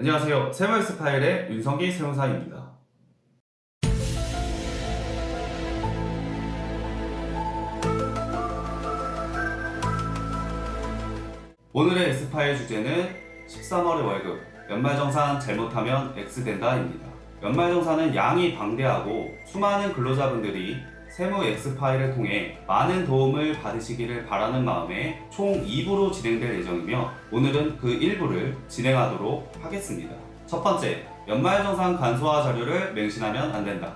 안녕하세요. 세무엑스 파일의 윤성기 세무사입니다. 오늘의 X파일 주제는 13월의 월급, 연말정산 잘못하면 X된다입니다. 연말정산은 양이 방대하고 수많은 근로자분들이 세무 X파일을 통해 많은 도움을 받으시기를 바라는 마음에 총 2부로 진행될 예정이며 오늘은 그 1부를 진행하도록 하겠습니다. 첫 번째, 연말정산 간소화 자료를 맹신하면 안 된다.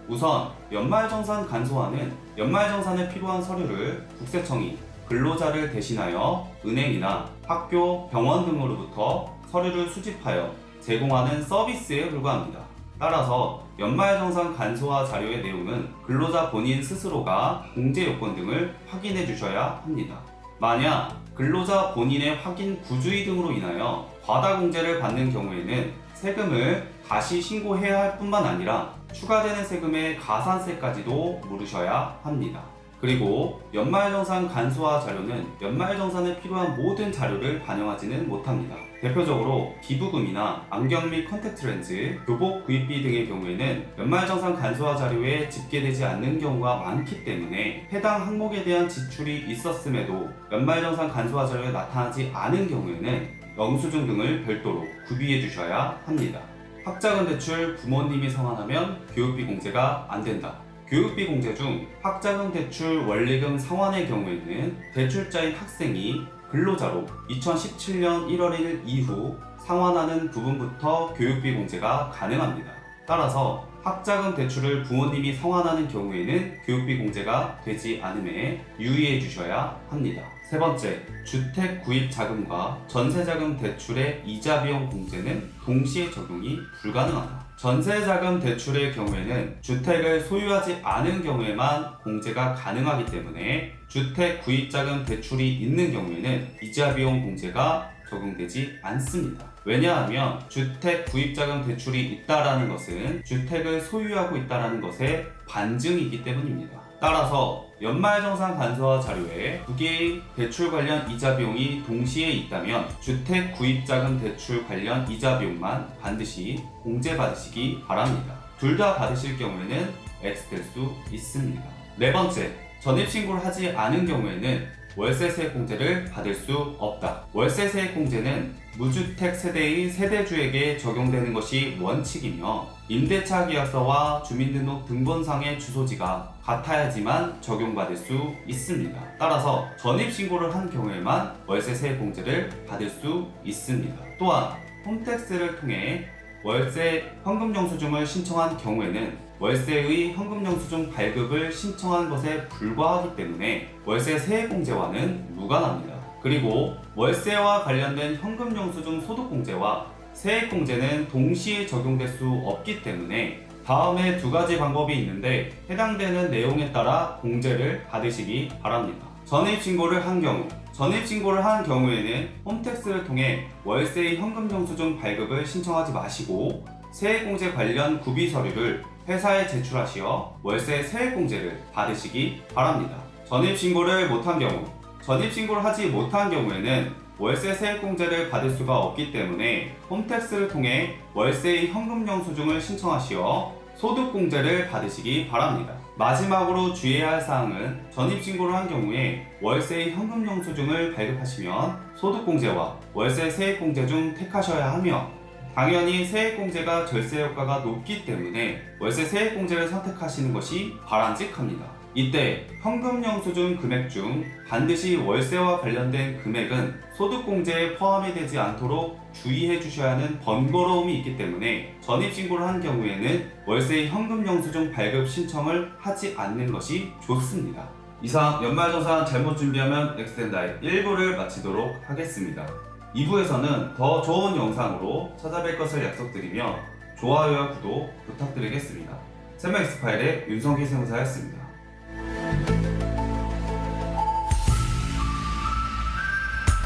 우선 연말정산 간소화는 연말정산에 필요한 서류를 국세청이 근로자를 대신하여 은행이나 학교, 병원 등으로부터 서류를 수집하여 제공하는 서비스에 불과합니다. 따라서 연말정산 간소화 자료의 내용은 근로자 본인 스스로가 공제 요건 등을 확인해 주셔야 합니다. 만약 근로자 본인의 확인 부주의 등으로 인하여 과다 공제를 받는 경우에는 세금을 다시 신고해야 할 뿐만 아니라 추가되는 세금의 가산세까지도 물으셔야 합니다. 그리고 연말정산 간소화 자료는 연말정산에 필요한 모든 자료를 반영하지는 못합니다. 대표적으로 기부금이나 안경 및 컨택트 렌즈, 교복 구입비 등의 경우에는 연말정산 간소화 자료에 집계되지 않는 경우가 많기 때문에 해당 항목에 대한 지출이 있었음에도 연말정산 간소화 자료에 나타나지 않은 경우에는 영수증 등을 별도로 구비해 주셔야 합니다. 학자금 대출 부모님이 상환하면 교육비 공제가 안 된다. 교육비 공제 중 학자금 대출 원리금 상환의 경우에는 대출자인 학생이 근로자로 2017년 1월 1일 이후 상환하는 부분부터 교육비 공제가 가능합니다. 따라서 학자금 대출을 부모님이 상환하는 경우에는 교육비 공제가 되지 않음에 유의해 주셔야 합니다. 세 번째, 주택 구입 자금과 전세자금 대출의 이자 비용 공제는 동시에 적용이 불가능하다. 전세자금 대출의 경우에는 주택을 소유하지 않은 경우에만 공제가 가능하기 때문에 주택 구입자금 대출이 있는 경우에는 이자 비용 공제가 적용되지 않습니다. 왜냐하면 주택 구입자금 대출이 있다라는 것은 주택을 소유하고 있다라는 것의 반증이기 때문입니다. 따라서 연말정산 간소화 자료에 두 개의 대출 관련 이자 비용이 동시에 있다면 주택 구입자금 대출 관련 이자 비용만 반드시 공제받으시기 바랍니다. 둘 다 받으실 경우에는 X될 수 있습니다. 네 번째, 전입신고를 하지 않은 경우에는 월세 세액 공제를 받을 수 없다. 월세 세액 공제는 무주택 세대의 세대주에게 적용되는 것이 원칙이며 임대차 계약서와 주민등록 등본상의 주소지가 같아야지만 적용받을 수 있습니다. 따라서 전입신고를 한 경우에만 월세 세액 공제를 받을 수 있습니다. 또한 홈택스를 통해 월세 현금영수증을 신청한 경우에는 월세의 현금영수증 발급을 신청한 것에 불과하기 때문에 월세 세액공제와는 무관합니다. 그리고 월세와 관련된 현금영수증 소득공제와 세액공제는 동시에 적용될 수 없기 때문에 다음에 두 가지 방법이 있는데 해당되는 내용에 따라 공제를 받으시기 바랍니다. 전입신고를 한 경우, 전입신고를 한 경우에는 홈택스를 통해 월세의 현금영수증 발급을 신청하지 마시고 세액공제 관련 구비 서류를 회사에 제출하시어 월세 세액공제를 받으시기 바랍니다. 전입신고를 못한 경우, 전입신고를 하지 못한 경우에는 월세 세액공제를 받을 수가 없기 때문에 홈택스를 통해 월세의 현금영수증을 신청하시어 소득공제를 받으시기 바랍니다. 마지막으로 주의해야 할 사항은 전입신고를 한 경우에 월세의 현금영수증을 발급하시면 소득공제와 월세 세액공제 중 택하셔야 하며 당연히 세액공제가 절세 효과가 높기 때문에 월세 세액공제를 선택하시는 것이 바람직합니다. 이때 현금영수증 금액 중 반드시 월세와 관련된 금액은 소득공제에 포함이 되지 않도록 주의해 주셔야 하는 번거로움이 있기 때문에 전입신고를 한 경우에는 월세의 현금영수증 발급 신청을 하지 않는 것이 좋습니다. 이상 연말정산 잘못 준비하면 X된다의 1부를 마치도록 하겠습니다. 2부에서는 더 좋은 영상으로 찾아뵐 것을 약속드리며 좋아요와 구독 부탁드리겠습니다. 세무엑스 파일의 윤성기 세무사였습니다.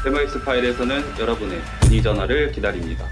세무엑스 파일에서는 여러분의 문의 전화를 기다립니다.